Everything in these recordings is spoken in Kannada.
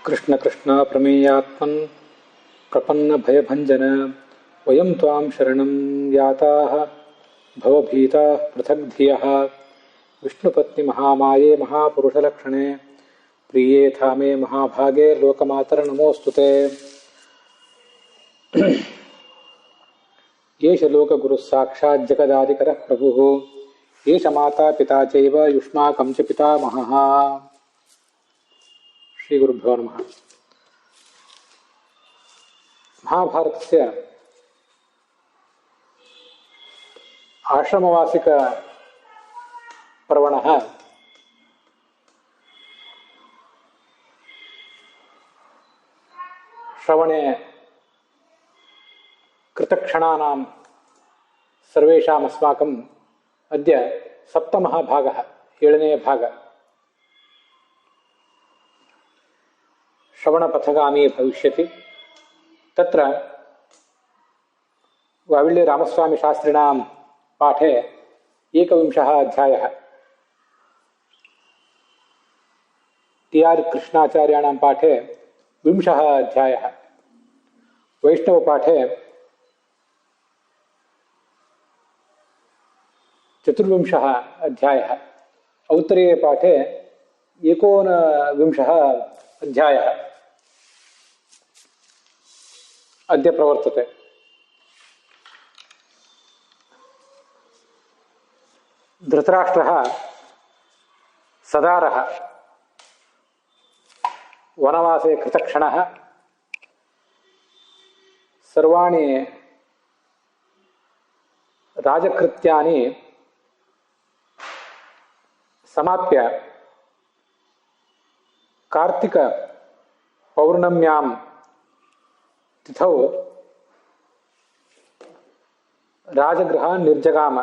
ಕೃಷ್ಣ ಕೃಷ್ಣ ಪ್ರಮೇಯಾತ್ಮನ್ ಪ್ರಪನ್ನ ಭಯಭಂಜನ ವಯಂ ತ್ವಾಂ ಶರಣಂ ಯಾತಾಃ ಭವಭೀತಾಃ ಪೃಥಗ್ ಧಿಯಃ ವಿಷ್ಣುಪತ್ನಿ ಮಹಾಮಾಯೆ ಮಹಾಪುರುಷಲಕ್ಷಣೆ ಪ್ರಿಯೇ ಥಾಮೇ ಮಹಾಭಾಗೆ ಲೋಕಮಾತರ ನಮೋಸ್ತುತೆ. ಏಷ ಲೋಕಗುರುಃ ಸಾಕ್ಷಾತ್ ಜಗದಾದಿಕರಃ ಪ್ರಭುಃ ಏಷ ಮಾತಾ ಪಿತಾ ಚೈವ ಯುಷ್ಮಾಕಂ ಚ ಪಿತಾಮಹಃ. ಶ್ರೀ ಗುರುಭ್ಯೋ ನಮಃ. ಮಹಾಭಾರತಸ್ಯ ಆಶ್ರಮವಾಸಿಕ ಪರ್ವಣಃ ಶ್ರವಣೆ ಕೃತಕ್ಷಣಾನಾಂ ಸರ್ವೇಷಾಂ ಅಸ್ಮಾಕಂ ಅದ್ಯ ಸಪ್ತಮಃ ಭಾಗಃ, 7ನೇ ಭಾಗ. ಶ್ರವಣಪಥಗಾಮಿ ಭವಿಷ್ಯತಿ. ತತ್ರ ವಾವಿಳ್ಳಿ ರಾಮಸ್ವಾಮಿ ಶಾಸ್ತ್ರಿಣಾಂ ಪಾಠೆ 21 ಅಧ್ಯಾಯಃ, ಟಿ ಆರ್ ಕೃಷ್ಣಾಚಾರ್ಯಾಣಾಂ ಪಾಠೆ 20 ಅಧ್ಯಾಯಃ, ವೈಷ್ಣವ ಪಾಠೆ 24 ಅಧ್ಯಾಯः, ಔತ್ತರೇಯ ಪಾಠೆ 19 ಅಧ್ಯಾಯः ಅದ್ಯ ಪ್ರವರ್ತತೆ. ಧೃತರಾಷ್ಟ್ರಃ ಸದಾರಃ ವನವಾಸೆ ಕೃತಕ್ಷಣಃ ಸರ್ವಾಣಿ ರಾಜಕೃತ್ಯಾನಿ ಸಮಾಪ್ಯ ಕಾರ್ತಿಕ ಪೌರ್ಣಮ್ಯಾಂ ತಿಥೌ ರಾಜಗೃಹಾನ್ ನಿರ್ಜಗಾಮ.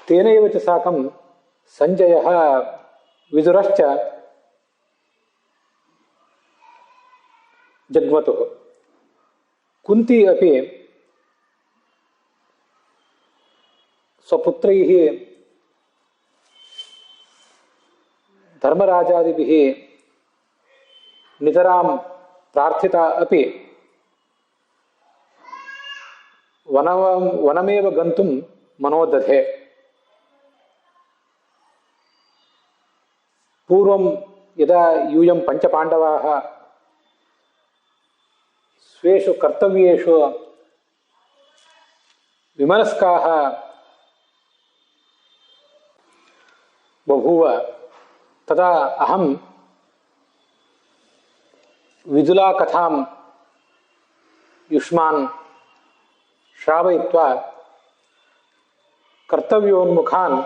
ತೇನೈವ ಚ ಸಾಕಂ ಸಂಜಯಃ ವಿದುರಶ್ಚ ಜಗ್ಮತುಃ. ಕುಂತಿ ಅಪಿ ಸ್ವಪುತ್ರೈಃ ಧರ್ಮರಾಜಾದಿಭಿಃ ನಿತರಾಂ ಪ್ರಾರ್ಥಿತಾ ಅಪಿ ವನಮೇವ ಗಂತುಂ ಮನೋದಧೆ. ಪೂರ್ವಂ ಯದಾ ಯೂಯಂ ಪಂಚಪಾಂಡವಾಃ ಸ್ವೇಷು ಕರ್ತವ್ಯೇಷು ವಿಮನಸ್ಕಾಃ ಬಭೂವ ತದಾ ಅಹಂ ವಿದುಲಾ ಕಥಾಂ ಯುಷ್ಮಾನ್ ಶ್ರಾವಯಿತ್ವಾ ಕರ್ತವ್ಯೋನ್ಮುಖಾನ್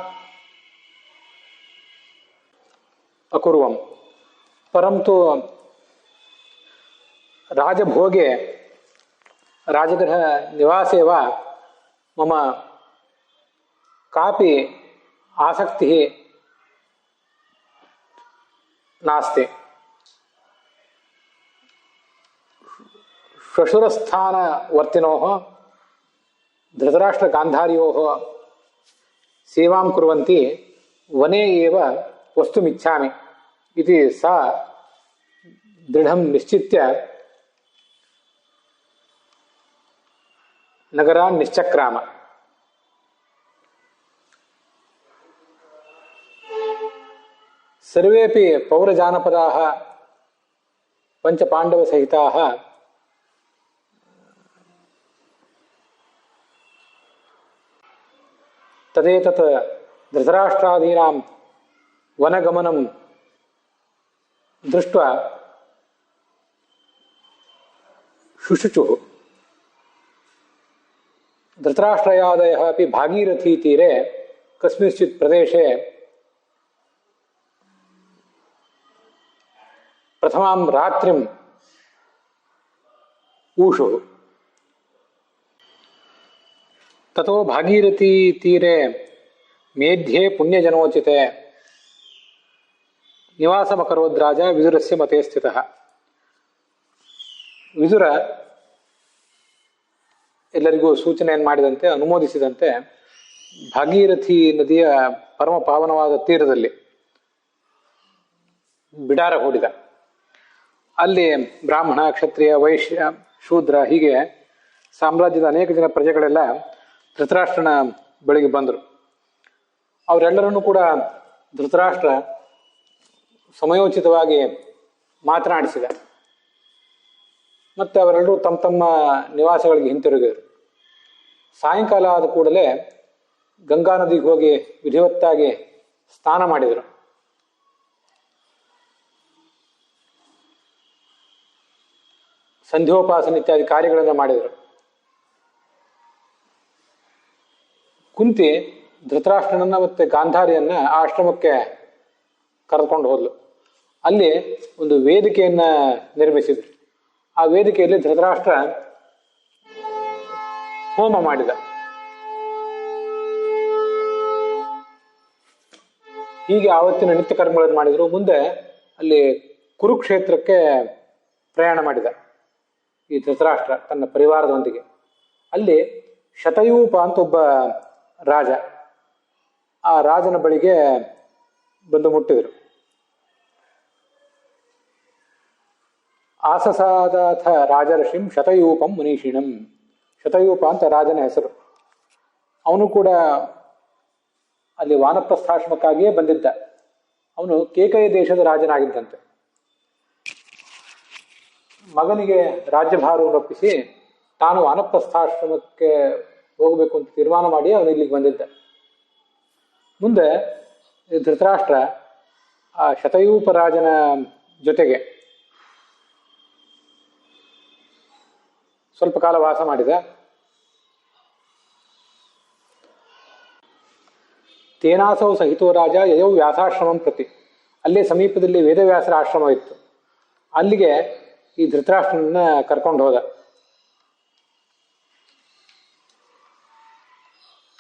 ಅಕುರ್ವಂ. ಪರಂತು ರಾಜಭೋಗೆ ರಾಜಗೃಹ ನಿವಾಸೇ ವಾ ಮಮ ಕಾಪಿ ಆಸಕ್ತಿಃ ನಾಸ್ತಿ. ಶ್ವಶುರಸ್ಥಾನವರ್ತಿನೋಃ ಧೃತರಾಷ್ಟ್ರಗಾಂಧಾರ್ಯೋಃ ಸೇವಾಂ ಕುರ್ವಂತಿ ವನೇ ಏವ ವಸ್ತುಮಿಚ್ಛಾಮಿ ಇತಿ ಸಾ ದೃಢಂ ನಿಶ್ಚಿತ್ಯ ನಗರಾನ್ ನಿಶ್ಚಕ್ರಾಮ. ಸರ್ವೇಪಿ ಪೌರಜಾನಪದಾಃ ಪಂಚಪಾಂಡವಸಹಿತಾಃ ತದೇತತ್ ಧೃತರಾಷ್ಟ್ರಾದೀನಾಂ ವನಗಮನಂ ದೃಷ್ಟ್ವಾ ಶುಶುಚುಃ. ಧೃತರಾಷ್ಟ್ರಯಾದಯಃ ಅಪಿ ಭಾಗೀರಥೀ ತೀರೆ ಕಸ್ಮಿಂಶ್ಚಿತ್ ಪ್ರದೇಶೆ ಪ್ರಥಮಾಂ ರಾತ್ರಿಂ ಊಷುಃ. ತತೋ ಭಾಗೀರಥೀ ತೀರೆ ಮೇಧ್ಯೆ ಪುಣ್ಯಜನೋಚಿತೆ ನಿವಾಸಮಕರೋದ್ರಾಜ ವಿದುರಸ್ಯ ಮತೆ ಸ್ಥಿತಃ. ವಿದುರ ಎಲ್ಲರಿಗೂ ಸೂಚನೆಯನ್ನು ಮಾಡಿದಂತೆ, ಅನುಮೋದಿಸಿದಂತೆ ಭಾಗೀರಥಿ ನದಿಯ ಪರಮ ಪಾವನವಾದ ತೀರದಲ್ಲಿ ಬಿಡಾರ ಹೂಡಿದ. ಅಲ್ಲಿ ಬ್ರಾಹ್ಮಣ, ಕ್ಷತ್ರಿಯ, ವೈಶ್ಯ, ಶೂದ್ರ ಹೀಗೆ ಸಾಮ್ರಾಜ್ಯದ ಅನೇಕ ಜನ ಪ್ರಜೆಗಳೆಲ್ಲ ಧೃತರಾಷ್ಟ್ರನ ಬಳಿಗೆ ಬಂದರು. ಅವರೆಲ್ಲರನ್ನೂ ಕೂಡ ಧೃತರಾಷ್ಟ್ರ ಸಮಯೋಚಿತವಾಗಿ ಮಾತನಾಡಿಸಿದ. ಮತ್ತೆ ಅವರೆಲ್ಲರೂ ತಮ್ಮ ತಮ್ಮ ನಿವಾಸಗಳಿಗೆ ಹಿಂತಿರುಗಿದರು. ಸಾಯಂಕಾಲ ಆದ ಕೂಡಲೇ ಗಂಗಾ ನದಿಗೆ ಹೋಗಿ ವಿಧಿವತ್ತಾಗಿ ಸ್ನಾನ ಮಾಡಿದರು. ಸಂಧ್ಯೋಪಾಸನ ಇತ್ಯಾದಿ ಕಾರ್ಯಗಳನ್ನು ಮಾಡಿದರು. ಕುಂತಿ ಧೃತರಾಷ್ಟ್ರನನ್ನ ಮತ್ತೆ ಗಾಂಧಾರಿಯನ್ನ ಆಶ್ರಮಕ್ಕೆ ಕರೆದುಕೊಂಡು ಹೋದ್ಲು. ಅಲ್ಲಿ ಒಂದು ವೇದಿಕೆಯನ್ನ ನಿರ್ಮಿಸಿದ್ರು. ಆ ವೇದಿಕೆಯಲ್ಲಿ ಧೃತರಾಷ್ಟ್ರ ಹೋಮ ಮಾಡಿದ. ಹೀಗೆ ಆವತ್ತಿನ ನಿತ್ಯ ಕರ್ಮಗಳನ್ನು ಮಾಡಿದ್ರು. ಮುಂದೆ ಅಲ್ಲಿ ಕುರುಕ್ಷೇತ್ರಕ್ಕೆ ಪ್ರಯಾಣ ಮಾಡಿದ ಈ ಧೃತರಾಷ್ಟ್ರ ತನ್ನ ಪರಿವಾರದೊಂದಿಗೆ. ಅಲ್ಲಿ ಶತಯೂಪ ಅಂತ ಒಬ್ಬ ರಾಜ, ಆ ರಾಜನ ಬಳಿಗೆ ಬಂದು ಮುಟ್ಟಿದರು. ಆಸಸಾದಾಥ ರಾಜರ್ಷಿಂ ಶತಯೂಪಂ ಮುನೀಷಿಣಂ. ಶತಯೂಪ ಅಂತ ರಾಜನ ಹೆಸರು. ಅವನು ಕೂಡ ಅಲ್ಲಿ ವಾನಪ್ರಸ್ಥಾಶ್ರಮಕ್ಕಾಗಿಯೇ ಬಂದಿದ್ದ. ಅವನು ಕೇಕಯ ದೇಶದ ರಾಜನಾಗಿದ್ದಂತೆ. ಮಗನಿಗೆ ರಾಜ್ಯಭಾರವನ್ನು ಒಪ್ಪಿಸಿ ತಾನು ವಾನಪ್ರಸ್ಥಾಶ್ರಮಕ್ಕೆ ಹೋಗಬೇಕು ಅಂತ ತೀರ್ಮಾನ ಮಾಡಿ ಅವನು ಇಲ್ಲಿಗೆ ಬಂದಿದ್ದ. ಮುಂದೆ ಧೃತರಾಷ್ಟ್ರ ಆ ಶತಯೂಪ ರಾಜನ ಜೊತೆಗೆ ಸ್ವಲ್ಪ ಕಾಲ ವಾಸ ಮಾಡಿದ. ತೇನಾಸೌ ಸಹಿತೋ ರಾಜ ಯಯೌ ವ್ಯಾಸಾಶ್ರಮಂ ಪ್ರತಿ. ಅಲ್ಲೇ ಸಮೀಪದಲ್ಲಿ ವೇದವ್ಯಾಸರ ಆಶ್ರಮ ಇತ್ತು. ಅಲ್ಲಿಗೆ ಈ ಧೃತರಾಷ್ಟ್ರನನ್ನ ಕರ್ಕೊಂಡು ಹೋದ.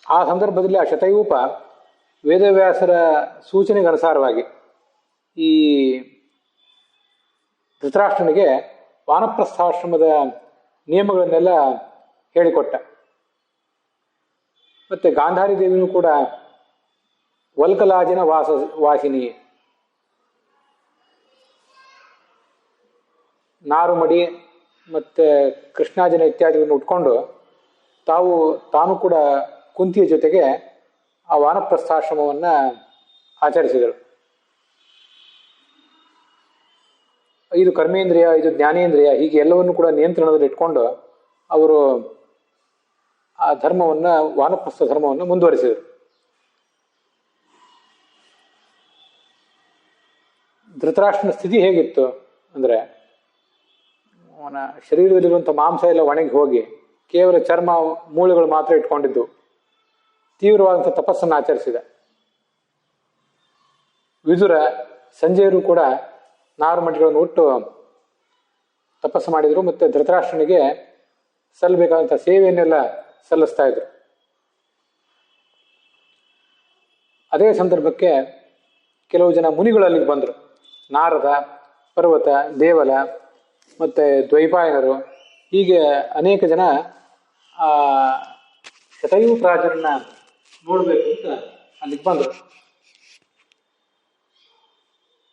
ಆ ಸಂದರ್ಭದಲ್ಲಿ ಆ ಶತಯೂಪ ವೇದವ್ಯಾಸರ ಸೂಚನೆಗೆ ಅನುಸಾರವಾಗಿ ಈ ಧೃತರಾಷ್ಟ್ರನಿಗೆ ವಾನಪ್ರಸ್ಥಾಶ್ರಮದ ನಿಯಮಗಳನ್ನೆಲ್ಲ ಹೇಳಿಕೊಟ್ಟ. ಮತ್ತೆ ಗಾಂಧಾರಿ ದೇವಿನೂ ಕೂಡ ವಲ್ಕಲಾಜಿನ ವಾಸಿನಿ, ನಾರುಮಡಿ ಮತ್ತೆ ಕೃಷ್ಣಾಜಿನ ಇತ್ಯಾದಿಗಳನ್ನು ಉಟ್ಕೊಂಡು ತಾನು ಕೂಡ ಕುಂತಿಯ ಜೊತೆಗೆ ಆ ವಾನಪ್ರಸ್ಥಾಶ್ರಮವನ್ನ ಆಚರಿಸಿದರು. ಇದು ಕರ್ಮೇಂದ್ರಿಯ, ಇದು ಜ್ಞಾನೇಂದ್ರಿಯ, ಹೀಗೆ ಎಲ್ಲವನ್ನು ಕೂಡ ನಿಯಂತ್ರಣದಲ್ಲಿ ಇಟ್ಕೊಂಡು ಅವರು ಆ ಧರ್ಮವನ್ನ, ವಾನಪ್ರಸ್ಥ ಧರ್ಮವನ್ನು ಮುಂದುವರಿಸಿದರು. ಧೃತರಾಷ್ಟ್ರನ ಸ್ಥಿತಿ ಹೇಗಿತ್ತು ಅಂದ್ರೆ, ಅವನ ಶರೀರದಲ್ಲಿರುವಂಥ ಮಾಂಸ ಎಲ್ಲ ಒಣಗಿ ಹೋಗಿ ಕೇವಲ ಚರ್ಮ, ಮೂಳೆಗಳು ಮಾತ್ರ ಇಟ್ಕೊಂಡಿದ್ದು. ತೀವ್ರವಾದಂಥ ತಪಸ್ಸನ್ನು ಆಚರಿಸಿದ. ವಿದುರ, ಸಂಜಯರು ಕೂಡ ನಾರುಮಡಿಗಳನ್ನು ಉಟ್ಟು ತಪಸ್ಸು ಮಾಡಿದರು. ಮತ್ತೆ ಧೃತರಾಷ್ಟ್ರನಿಗೆ ಸಲ್ಲಬೇಕಾದಂಥ ಸೇವೆಯನ್ನೆಲ್ಲ ಸಲ್ಲಿಸ್ತಾ ಇದ್ರು. ಅದೇ ಸಂದರ್ಭಕ್ಕೆ ಕೆಲವು ಜನ ಮುನಿಗಳು ಅಲ್ಲಿಗೆ ಬಂದರು. ನಾರದ, ಪರ್ವತ, ದೇವಲ ಮತ್ತೆ ದ್ವೈಪಾಯನರು, ಹೀಗೆ ಅನೇಕ ಜನ ಆ ಶತಯೂಪ ರಾಜರನ್ನ ನೋಡ್ಬೇಕು ಅಂತ ಅಲ್ಲಿಗೆ ಬಂದರು.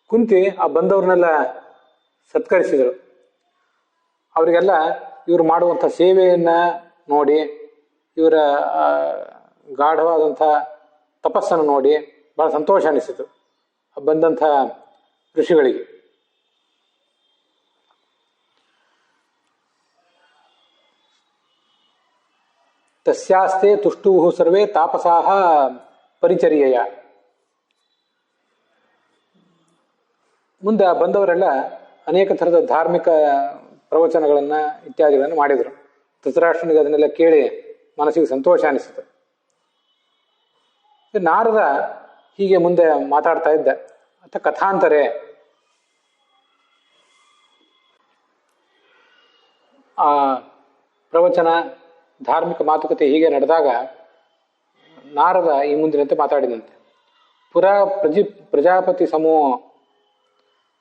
ಕುಂತಿ ಆ ಬಂದವ್ರನ್ನೆಲ್ಲ ಸತ್ಕರಿಸಿದರು. ಅವರಿಗೆಲ್ಲ ಇವರು ಮಾಡುವಂಥ ಸೇವೆಯನ್ನ ನೋಡಿ, ಇವರ ಗಾಢವಾದಂಥ ತಪಸ್ಸನ್ನು ನೋಡಿ ಬಹಳ ಸಂತೋಷ ಅನಿಸಿತು ಬಂದಂಥ ಋಷಿಗಳಿಗೆ. ತಸ್ಯಾಸ್ತೆ ತುಷ್ಟುವು ಸರ್ವೇ ತಾಪಸಾಹ ಪರಿಚರ್ಯೆಯ. ಮುಂದೆ ಬಂದವರೆಲ್ಲ ಅನೇಕ ಥರದ ಧಾರ್ಮಿಕ ಪ್ರವಚನಗಳನ್ನ ಇತ್ಯಾದಿಗಳನ್ನು ಮಾಡಿದರು. ಧೃತರಾಷ್ಟ್ರನಿಗೆ ಅದನ್ನೆಲ್ಲ ಕೇಳಿ ಮನಸ್ಸಿಗೆ ಸಂತೋಷ ಅನಿಸಿತು. ನಾರದ ಹೀಗೆ ಮುಂದೆ ಮಾತಾಡ್ತಾ ಇದ್ದ. ಅಥ ಕಥಾಂತರೆ ಆ ಪ್ರವಚನ, ಧಾರ್ಮಿಕ ಮಾತುಕತೆ ಹೀಗೆ ನಡೆದಾಗ ನಾರದ ಈ ಮುಂದಿನಂತೆ ಮಾತಾಡಿದಂತೆ. ಪುರಾ ಪ್ರಜಾಪತಿ ಸಮೋ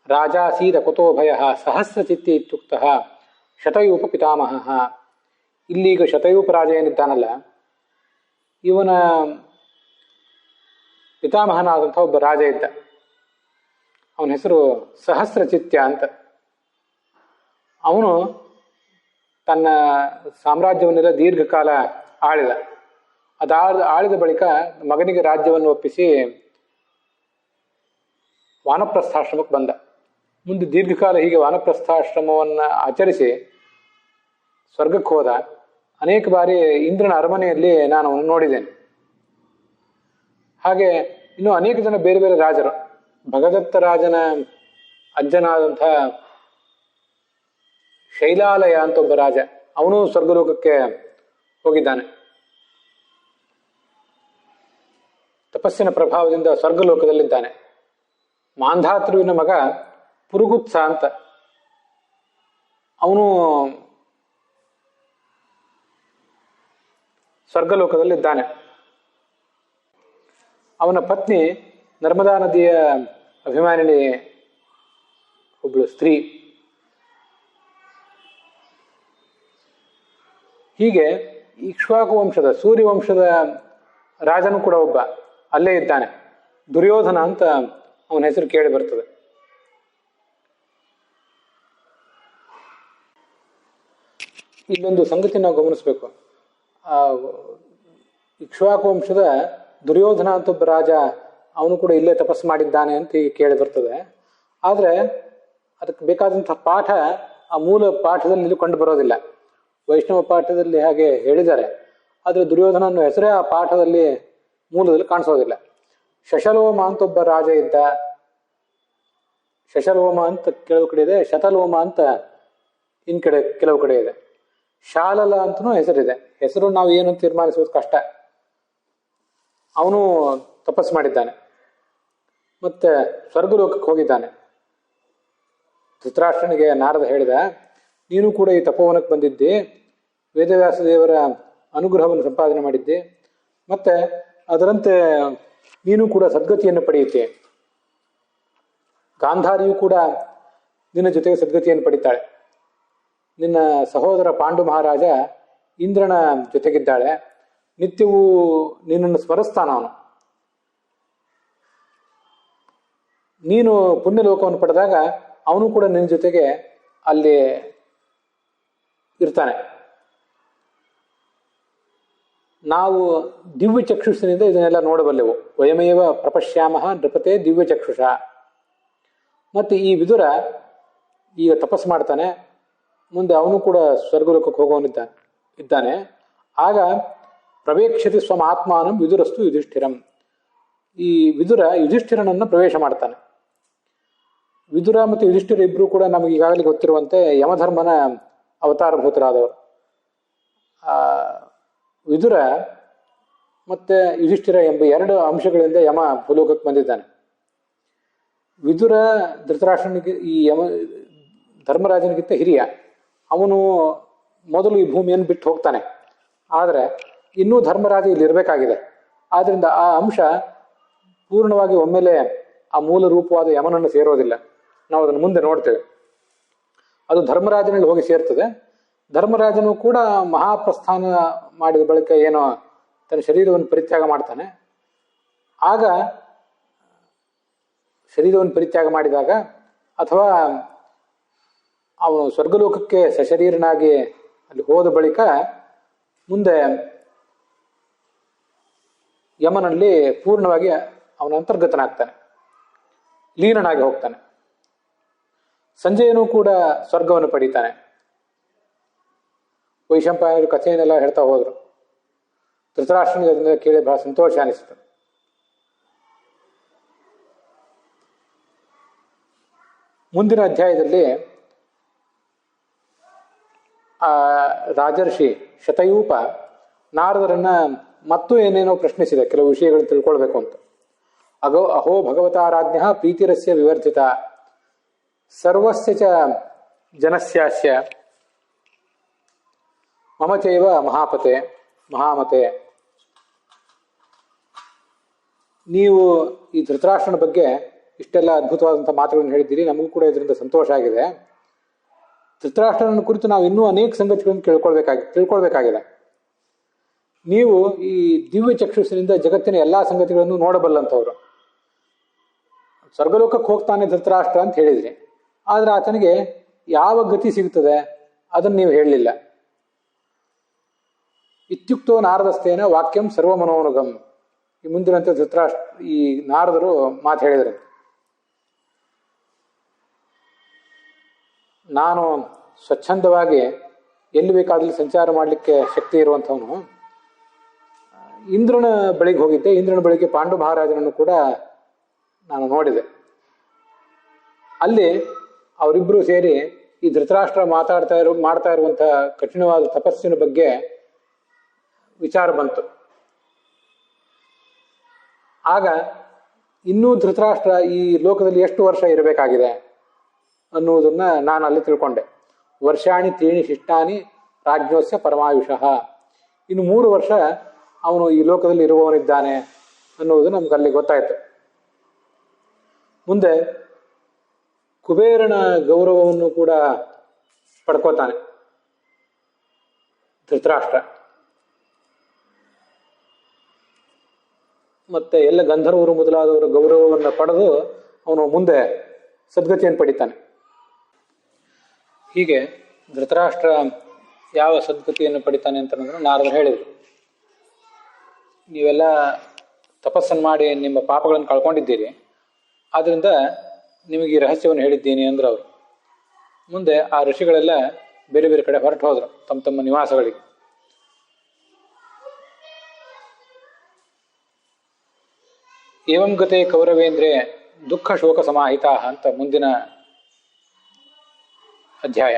ರಾಜಾಸೀದ ಕುತೋ ಭಯ ಸಹಸ್ರಚಿತ್ತಿ ಇತ್ಯುಕ್ತ ಶತಯೂಪ ಪಿತಾಮಹ. ಇಲ್ಲೀಗ ಶತಯೂಪ ರಾಜ ಏನಿದ್ದಾನಲ್ಲ, ಇವನ ಪಿತಾಮಹನಾದಂಥ ಒಬ್ಬ ರಾಜ ಇದ್ದ. ಅವನ ಹೆಸರು ಸಹಸ್ರಚಿತ್ಯ ಅಂತ. ಅವನು ತನ್ನ ಸಾಮ್ರಾಜ್ಯವನ್ನೆಲ್ಲ ದೀರ್ಘಕಾಲ ಆಳಿದ. ಆಳಿದ ಬಳಿಕ ಮಗನಿಗೆ ರಾಜ್ಯವನ್ನು ಒಪ್ಪಿಸಿ ವಾನಪ್ರಸ್ಥಾಶ್ರಮಕ್ಕೆ ಬಂದ. ಮುಂದೆ ದೀರ್ಘಕಾಲ ಹೀಗೆ ವಾನಪ್ರಸ್ಥಾಶ್ರಮವನ್ನು ಆಚರಿಸಿ ಸ್ವರ್ಗಕ್ಕೆ ಹೋದ. ಅನೇಕ ಬಾರಿ ಇಂದ್ರನ ಅರಮನೆಯಲ್ಲಿ ನಾನು ಅವನು ನೋಡಿದ್ದೇನೆ. ಹಾಗೆ ಇನ್ನೂ ಅನೇಕ ಜನ ಬೇರೆ ಬೇರೆ ರಾಜರು, ಭಗದತ್ತ ರಾಜನ ಅಜ್ಜನಾದಂಥ ಶೈಲಾಲಯ ಅಂತ ಒಬ್ಬ ರಾಜ, ಅವನು ಸ್ವರ್ಗಲೋಕಕ್ಕೆ ಹೋಗಿದ್ದಾನೆ. ತಪಸ್ಸಿನ ಪ್ರಭಾವದಿಂದ ಸ್ವರ್ಗಲೋಕದಲ್ಲಿದ್ದಾನೆ. ಮಾಂಧಾತೃವಿನ ಮಗ ಪುರುಗುತ್ಸ ಅಂತ, ಅವನು ಸ್ವರ್ಗಲೋಕದಲ್ಲಿದ್ದಾನೆ. ಅವನ ಪತ್ನಿ ನರ್ಮದಾ ನದಿಯ ಅಭಿಮಾನಿನಿ ಒಬ್ಬಳು ಸ್ತ್ರೀ. ಹೀಗೆ ಇಕ್ಷ್ವಾಕು ವಂಶದ ಸೂರ್ಯವಂಶದ ರಾಜನು ಕೂಡ ಒಬ್ಬ ಅಲ್ಲೇ ಇದ್ದಾನೆ, ದುರ್ಯೋಧನ ಅಂತ ಅವನ ಹೆಸರು ಕೇಳಿ ಬರ್ತದೆ. ಇಲ್ಲೊಂದು ಸಂಗತಿ ನಾವು ಗಮನಿಸ್ಬೇಕು. ಇಕ್ಷ್ವಾಕು ವಂಶದ ದುರ್ಯೋಧನ ಅಂತ ಒಬ್ಬ ರಾಜ, ಅವನು ಕೂಡ ಇಲ್ಲೇ ತಪಸ್ಸು ಮಾಡಿದ್ದಾನೆ ಅಂತ ಈಗ ಕೇಳಿ ಬರ್ತದೆ. ಆದರೆ ಅದಕ್ಕೆ ಬೇಕಾದಂತಹ ಪಾಠ ಆ ಮೂಲ ಪಾಠದಲ್ಲಿ ಇಲ್ಲಿ ಕಂಡು ಬರೋದಿಲ್ಲ. ವೈಷ್ಣವ ಪಾಠದಲ್ಲಿ ಹಾಗೆ ಹೇಳಿದ್ದಾರೆ, ಆದರೆ ದುರ್ಯೋಧನ ಅನ್ನೋ ಹೆಸರೇ ಆ ಪಾಠದಲ್ಲಿ ಮೂಲದಲ್ಲಿ ಕಾಣಿಸೋದಿಲ್ಲ. ಶಶಲೋಮ ಅಂತ ಒಬ್ಬ ರಾಜ ಇದ್ದ. ಶಶಲೋಮ ಅಂತ ಕೆಲವು ಕಡೆ ಇದೆ, ಶತಲೋಮ ಅಂತ ಇನ್ ಕಡೆ ಕೆಲವು ಕಡೆ ಇದೆ. ಶಾಲಲ ಅಂತನೂ ಹೆಸರಿದೆ. ಹೆಸರು ನಾವು ಏನು ತೀರ್ಮಾನಿಸೋದು ಕಷ್ಟ. ಅವನು ತಪಸ್ಸು ಮಾಡಿದ್ದಾನೆ, ಮತ್ತೆ ಸ್ವರ್ಗಲೋಕಕ್ಕೆ ಹೋಗಿದ್ದಾನೆ. ಧೃತರಾಷ್ಟ್ರನಿಗೆ ನಾರದ ಹೇಳಿದ, ನೀನು ಕೂಡ ಈ ತಪೋವನಕ್ಕೆ ಬಂದಿದ್ದಿ, ವೇದವ್ಯಾಸ ದೇವರ ಅನುಗ್ರಹವನ್ನು ಸಂಪಾದನೆ ಮಾಡಿದ್ದಿ, ಮತ್ತೆ ಅದರಂತೆ ನೀನು ಕೂಡ ಸದ್ಗತಿಯನ್ನು ಪಡೆಯುತ್ತೆ. ಗಾಂಧಾರಿಯು ಕೂಡ ನಿನ್ನ ಜೊತೆಗೆ ಸದ್ಗತಿಯನ್ನು ಪಡಿತಾಳೆ. ನಿನ್ನ ಸಹೋದರ ಪಾಂಡು ಮಹಾರಾಜ ಇಂದ್ರನ ಜೊತೆಗಿದ್ದಾಳೆ. ನಿತ್ಯವೂ ನಿನ್ನನ್ನು ಸ್ಮರಿಸ್ತಾನ ಅವನು. ನೀನು ಪುಣ್ಯಲೋಕವನ್ನು ಪಡೆದಾಗ ಅವನು ಕೂಡ ನಿನ್ನ ಜೊತೆಗೆ ಅಲ್ಲಿ ಇರ್ತಾನೆ. ನಾವು ದಿವ್ಯ ಚಕ್ಷುಷಿನಿಂದ ಇದನ್ನೆಲ್ಲ ನೋಡಬಲ್ಲೆವು. ವಯಮೇವ ಪ್ರಪಶ್ಯಾಮಃ ನೃಪತೆ ದಿವ್ಯ ಚಕ್ಷುಷ. ಮತ್ತು ಈ ವಿದುರ ಈಗ ತಪಸ್ಸು ಮಾಡ್ತಾನೆ, ಮುಂದೆ ಅವನು ಕೂಡ ಸ್ವರ್ಗಲೋಕಕ್ಕೆ ಹೋಗೋನಿದ್ದಾನೆ. ಆಗ ಪ್ರವೇಕ್ಷತಿ ಸ್ವಮ ಆತ್ಮಾನಂ ವಿದುರಸ್ತು ಯುಧಿಷ್ಠಿರಂ. ಈ ವಿದುರ ಯುಧಿಷ್ಠಿರನನ್ನು ಪ್ರವೇಶ ಮಾಡ್ತಾನೆ. ವಿದುರ ಮತ್ತು ಯುಧಿಷ್ಠಿರ ಇಬ್ಬರು ಕೂಡ ನಮಗೆ ಈಗಾಗಲೇ ಗೊತ್ತಿರುವಂತೆ ಯಮಧರ್ಮನ ಅವತಾರಭೂತರಾದವರು. ವಿದುರ ಮತ್ತೆ ಯುಧಿಷ್ಠಿರ ಎಂಬ ಎರಡು ಅಂಶಗಳಿಂದ ಯಮ ಭೂಲೋಕಕ್ಕೆ ಬಂದಿದ್ದಾನೆ. ವಿದುರ ಧೃತರಾಷ್ಟ್ರನಿಗೆ ಈ ಧರ್ಮರಾಜನಿಗಿಂತ ಹಿರಿಯ. ಅವನು ಮೊದಲು ಈ ಭೂಮಿಯನ್ನು ಬಿಟ್ಟು ಹೋಗ್ತಾನೆ. ಆದರೆ ಇನ್ನೂ ಧರ್ಮರಾಜ ಇಲ್ಲಿ ಇರಬೇಕಾಗಿದೆ. ಆದ್ರಿಂದ ಆ ಅಂಶ ಪೂರ್ಣವಾಗಿ ಒಮ್ಮೆಲೆ ಆ ಮೂಲ ರೂಪವಾದ ಯಮನನ್ನು ಸೇರೋದಿಲ್ಲ. ನಾವು ಅದನ್ನು ಮುಂದೆ ನೋಡ್ತೇವೆ. ಅದು ಧರ್ಮರಾಜನಲ್ಲಿ ಹೋಗಿ ಸೇರ್ತದೆ. ಧರ್ಮರಾಜನು ಕೂಡ ಮಹಾಪ್ರಸ್ಥಾನ ಮಾಡಿದ ಬಳಿಕ ಏನೋ ತನ್ನ ಶರೀರವನ್ನು ಪರಿತ್ಯಾಗ ಮಾಡ್ತಾನೆ. ಆಗ ಶರೀರವನ್ನು ಪರಿತ್ಯಾಗ ಮಾಡಿದಾಗ ಅಥವಾ ಅವನು ಸ್ವರ್ಗಲೋಕಕ್ಕೆ ಸಶರೀರನಾಗಿ ಅಲ್ಲಿ ಹೋದ ಬಳಿಕ ಮುಂದೆ ಯಮನಲ್ಲಿ ಪೂರ್ಣವಾಗಿ ಅವನ ಅಂತರ್ಗತನಾಗ್ತಾನೆ, ಲೀನನಾಗಿ ಹೋಗ್ತಾನೆ. ಸಂಜಯನೂ ಕೂಡ ಸ್ವರ್ಗವನ್ನು ಪಡೀತಾನೆ. ವೈಶಂಪಾಯನರು ಕಥೆಯನ್ನೆಲ್ಲ ಹೇಳ್ತಾ ಹೋದ್ರು. ಧೃತರಾಷ್ಟ್ರನಿಗೆ ಅದನ್ನ ಕೇಳಿ ಬಹಳ ಸಂತೋಷ ಅನಿಸಿತು. ಮುಂದಿನ ಅಧ್ಯಾಯದಲ್ಲಿ ಆ ರಾಜರ್ಷಿ ಶತಯೂಪ ನಾರದರನ್ನ ಮತ್ತು ಏನೇನೋ ಪ್ರಶ್ನಿಸಿದ, ಕೆಲವು ವಿಷಯಗಳನ್ನು ತಿಳ್ಕೊಳ್ಬೇಕು ಅಂತ. ಅಹೋ ಭಗವತಾರಾಜ್ಞ ಪ್ರೀತಿರಸ್ಯ ವಿವರ್ಧಿತ ಸರ್ವಸ್ಯ ಚ ಜನಸ್ಯಾಸ್ಯ ಮಮ ಚೈವ ಮಹಾಮತೆ. ನೀವು ಈ ಧೃತರಾಷ್ಟ್ರನ ಬಗ್ಗೆ ಇಷ್ಟೆಲ್ಲ ಅದ್ಭುತವಾದಂಥ ಮಾತುಗಳನ್ನು ಹೇಳಿದ್ದೀರಿ, ನಮಗೂ ಕೂಡ ಇದರಿಂದ ಸಂತೋಷ ಆಗಿದೆ. ಧೃತರಾಷ್ಟ್ರನ ಕುರಿತು ನಾವು ಇನ್ನೂ ಅನೇಕ ಸಂಗತಿಗಳನ್ನು ತಿಳ್ಕೊಳ್ಬೇಕಾಗಿದೆ. ನೀವು ಈ ದಿವ್ಯ ಚಕ್ಷುಷಿನಿಂದ ಜಗತ್ತಿನ ಎಲ್ಲಾ ಸಂಗತಿಗಳನ್ನು ನೋಡಬಲ್ಲಂಥವ್ರು. ಸ್ವರ್ಗಲೋಕಕ್ಕೆ ಹೋಗ್ತಾನೆ ಧೃತರಾಷ್ಟ್ರ ಅಂತ ಹೇಳಿದ್ರಿ, ಆದರೆ ಆತನಿಗೆ ಯಾವ ಗತಿ ಸಿಗ್ತದೆ ಅದನ್ನು ನೀವು ಹೇಳಲಿಲ್ಲ. ಇತ್ಯುಕ್ತೋ ನಾರದಸ್ತೇನ ವಾಕ್ಯಂ ಸರ್ವಮನೋನುಗಂ. ಈ ಮುಂದಿನಂತೆ ಧೃತರಾಷ್ಟ್ರ ಈ ನಾರದರು ಮಾತು ಹೇಳಿದರು, ನಾನು ಸ್ವಚ್ಛಂದವಾಗಿ ಎಲ್ಲಿ ಬೇಕಾದಲ್ಲಿ ಸಂಚಾರ ಮಾಡಲಿಕ್ಕೆ ಶಕ್ತಿ ಇರುವಂಥವನು. ಇಂದ್ರನ ಬಳಿಗೆ ಹೋಗಿದ್ದೆ, ಇಂದ್ರನ ಬಳಿಗೆ ಪಾಂಡು ಮಹಾರಾಜನನ್ನು ಕೂಡ ನಾನು ನೋಡಿದೆ. ಅಲ್ಲಿ ಅವರಿಬ್ಬರು ಸೇರಿ ಈ ಧೃತರಾಷ್ಟ್ರ ಮಾಡ್ತಾ ಇರುವಂಥ ಕಠಿಣವಾದ ತಪಸ್ಸಿನ ಬಗ್ಗೆ ವಿಚಾರ ಬಂತು. ಆಗ ಇನ್ನೂ ಧೃತರಾಷ್ಟ್ರ ಈ ಲೋಕದಲ್ಲಿ ಎಷ್ಟು ವರ್ಷ ಇರಬೇಕಾಗಿದೆ ಅನ್ನುವುದನ್ನ ನಾನು ಅಲ್ಲಿ ತಿಳ್ಕೊಂಡೆ. ವರ್ಷಾಣಿ ತ್ರೀಣಿ ಶಿಷ್ಟಾನಿ ರಾಜ್ಞೋಸ್ಯ ಪರಮಾಯುಷಃ. ಇನ್ನು 3 ವರ್ಷ ಅವನು ಈ ಲೋಕದಲ್ಲಿ ಇರುವವನಿದ್ದಾನೆ ಅನ್ನುವುದು ನಮ್ಗೆ ಅಲ್ಲಿ ಗೊತ್ತಾಯ್ತು. ಮುಂದೆ ಕುಬೇರನ ಗೌರವವನ್ನು ಕೂಡ ಪಡ್ಕೋತಾನೆ ಧೃತರಾಷ್ಟ್ರ. ಮತ್ತೆ ಎಲ್ಲ ಗಂಧರ್ವರು ಮೊದಲಾದವರ ಗೌರವವನ್ನು ಪಡೆದು ಅವನು ಮುಂದೆ ಸದ್ಗತಿಯನ್ನು ಪಡಿತಾನೆ. ಹೀಗೆ ಧೃತರಾಷ್ಟ್ರ ಯಾವ ಸದ್ಗತಿಯನ್ನು ಪಡಿತಾನೆ ಅಂತಂದ್ರೆ ನಾರದರು ಹೇಳಿದರು, ನೀವೆಲ್ಲ ತಪಸ್ಸನ್ನು ಮಾಡಿ ನಿಮ್ಮ ಪಾಪಗಳನ್ನು ಕಳ್ಕೊಂಡಿದ್ದೀರಿ, ಆದ್ದರಿಂದ ನಿಮಗೆ ಈ ರಹಸ್ಯವನ್ನು ಹೇಳಿದ್ದೀನಿ ಅಂದ್ರೆ ಅವರು. ಮುಂದೆ ಆ ಋಷಿಗಳೆಲ್ಲ ಬೇರೆ ಬೇರೆ ಕಡೆ ಹೊರಟು ಹೋದರು ತಮ್ಮ ತಮ್ಮ ನಿವಾಸಗಳಿಗೆ. ಏವಂ ಗತೆ ಕೌರವೇಂದ್ರೆ ದುಃಖ ಶೋಕ ಸಮಾಹಿತಾ ಅಂತ ಮುಂದಿನ ಅಧ್ಯಾಯ.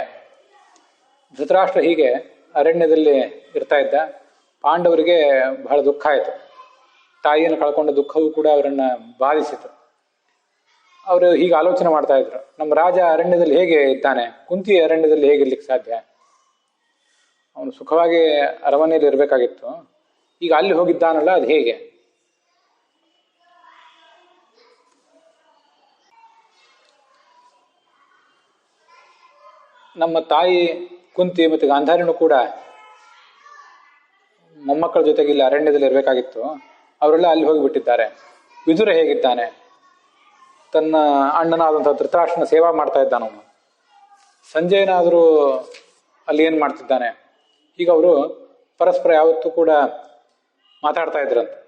ಧೃತರಾಷ್ಟ್ರ ಹೀಗೆ ಅರಣ್ಯದಲ್ಲಿ ಇರ್ತಾ ಇದ್ದ. ಪಾಂಡವರಿಗೆ ಬಹಳ ದುಃಖ ಆಯಿತು. ತಾಯಿಯನ್ನು ಕಳ್ಕೊಂಡ ದುಃಖವೂ ಕೂಡ ಅವರನ್ನು ಬಾಧಿಸಿತು. ಅವರು ಹೀಗೆ ಆಲೋಚನೆ ಮಾಡ್ತಾ ಇದ್ರು, ನಮ್ಮ ರಾಜ ಅರಣ್ಯದಲ್ಲಿ ಹೇಗೆ ಇದ್ದಾನೆ, ಕುಂತಿ ಅರಣ್ಯದಲ್ಲಿ ಹೇಗಿರ್ಲಿಕ್ಕೆ ಸಾಧ್ಯ? ಅವನು ಸುಖವಾಗಿ ಅರಮನೆಯಲ್ಲಿ ಇರಬೇಕಾಗಿತ್ತು, ಈಗ ಅಲ್ಲಿ ಹೋಗಿದ್ದಾನಲ್ಲ, ಅದು ಹೇಗೆ? ನಮ್ಮ ತಾಯಿ ಕುಂತಿ ಮತ್ತು ಗಾಂಧಾರಿನೂ ಕೂಡ ಮೊಮ್ಮಕ್ಕಳ ಜೊತೆಗೆ ಇಲ್ಲಿ ಅರಣ್ಯದಲ್ಲಿ ಇರಬೇಕಾಗಿತ್ತು, ಅವರೆಲ್ಲ ಅಲ್ಲಿ ಹೋಗಿಬಿಟ್ಟಿದ್ದಾರೆ. ವಿದುರ ಹೇಗಿದ್ದಾನೆ? ತನ್ನ ಅಣ್ಣನಾದಂಥ ಧೃತರಾಷ್ಟ್ರನ ಸೇವಾ ಮಾಡ್ತಾ ಇದ್ದಾನವನು. ಸಂಜಯನಾದರೂ ಅಲ್ಲಿ ಏನು ಮಾಡ್ತಿದ್ದಾನೆ? ಈಗ ಅವರು ಪರಸ್ಪರ ಯಾವತ್ತೂ ಕೂಡ ಮಾತಾಡ್ತಾ ಇದ್ರಂತೆ.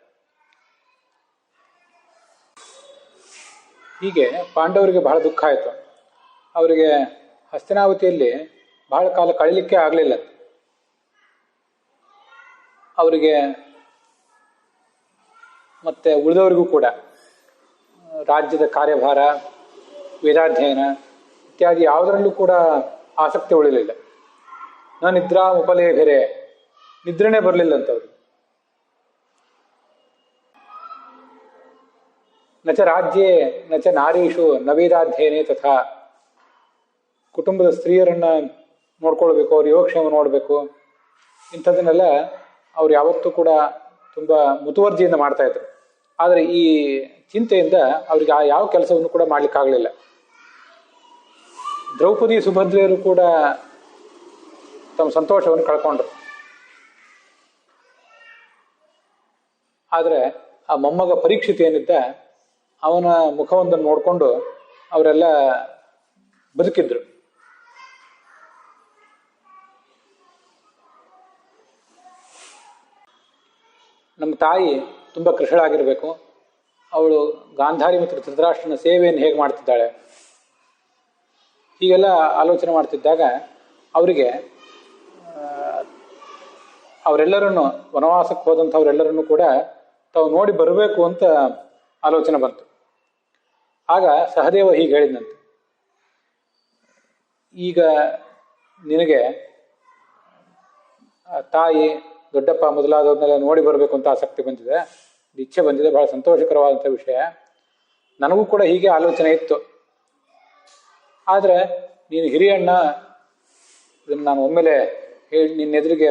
ಹೀಗೆ ಪಾಂಡವರಿಗೆ ಬಹಳ ದುಃಖ ಆಯಿತು. ಅವರಿಗೆ ಹಸ್ತಿನಾವತಿಯಲ್ಲಿ ಬಹಳ ಕಾಲ ಕಳೀಲಿಕ್ಕೆ ಆಗಲಿಲ್ಲ. ಅವರಿಗೆ ಮತ್ತೆ ಉಳಿದವರಿಗೂ ಕೂಡ ರಾಜ್ಯದ ಕಾರ್ಯಭಾರ, ವೇದಾಧ್ಯಯನ ಇತ್ಯಾದಿ ಯಾವುದರಲ್ಲೂ ಕೂಡ ಆಸಕ್ತಿ ಉಳಿಲಿಲ್ಲ. ನಿದ್ರಾ ಉಪಲೇ ಬೇರೆ ನಿದ್ರೆನೇ ಬರಲಿಲ್ಲ ಅಂತವ್ರು. ನಚ ರಾಜ್ಯೇ ನಚ ನಾರೀಷು ನವೇದಾಧ್ಯಯನೇ ತಥಾ. ಕುಟುಂಬದ ಸ್ತ್ರೀಯರನ್ನ ನೋಡ್ಕೊಳ್ಬೇಕು, ಅವ್ರ ಯೋಗಕ್ಷೇಮ ನೋಡಬೇಕು, ಇಂಥದನ್ನೆಲ್ಲ ಅವ್ರು ಯಾವತ್ತೂ ಕೂಡ ತುಂಬ ಮುತುವರ್ಜಿಯಿಂದ ಮಾಡ್ತಾ ಇದ್ರು. ಆದರೆ ಈ ಚಿಂತೆಯಿಂದ ಅವ್ರಿಗೆ ಆ ಯಾವ ಕೆಲಸವನ್ನು ಕೂಡ ಮಾಡ್ಲಿಕ್ಕಾಗಲಿಲ್ಲ. ದ್ರೌಪದಿ ಸುಭದ್ರೆಯರು ಕೂಡ ತಮ್ಮ ಸಂತೋಷವನ್ನು ಕಳ್ಕೊಂಡ್ರು. ಆದರೆ ಆ ಮೊಮ್ಮಗ ಪರೀಕ್ಷಿತ ಏನಿದ್ದ, ಅವನ ಮುಖವೊಂದನ್ನು ನೋಡಿಕೊಂಡು ಅವರೆಲ್ಲ ಬದುಕಿದ್ರು. ನಮ್ಮ ತಾಯಿ ತುಂಬ ಕೃಷಳಾಗಿರಬೇಕು, ಅವಳು ಗಾಂಧಾರಿ ಮತ್ತು ಧೃತರಾಷ್ಟ್ರನ ಸೇವೆಯನ್ನು ಹೇಗೆ ಮಾಡ್ತಿದ್ದಾಳೆ, ಹೀಗೆಲ್ಲ ಆಲೋಚನೆ ಮಾಡ್ತಿದ್ದಾಗ ಅವರಿಗೆ ಅವರೆಲ್ಲರನ್ನು ವನವಾಸಕ್ಕೆ ಹೋದಂಥವರೆಲ್ಲರನ್ನು ಕೂಡ ತಾವು ನೋಡಿ ಬರಬೇಕು ಅಂತ ಆಲೋಚನೆ ಬಂತು. ಆಗ ಸಹದೇವ ಹೀಗೆ ಹೇಳಿದಂತೆ, ಈಗ ನಿನಗೆ ತಾಯಿ, ದೊಡ್ಡಪ್ಪ ಮೊದಲಾದವ್ರನ್ನೆಲ್ಲ ನೋಡಿ ಬರಬೇಕು ಅಂತ ಆಸಕ್ತಿ ಬಂದಿದೆ, ಇಚ್ಛೆ ಬಂದಿದೆ, ಬಹಳ ಸಂತೋಷಕರವಾದಂಥ ವಿಷಯ. ನನಗೂ ಕೂಡ ಹೀಗೆ ಆಲೋಚನೆ ಇತ್ತು. ಆದರೆ ನೀನು ಹಿರಿಯಣ್ಣ, ಇದನ್ನು ನಾನು ಒಮ್ಮೆಲೆ ಹೇಳಿ ನಿನ್ನ ಎದುರಿಗೆ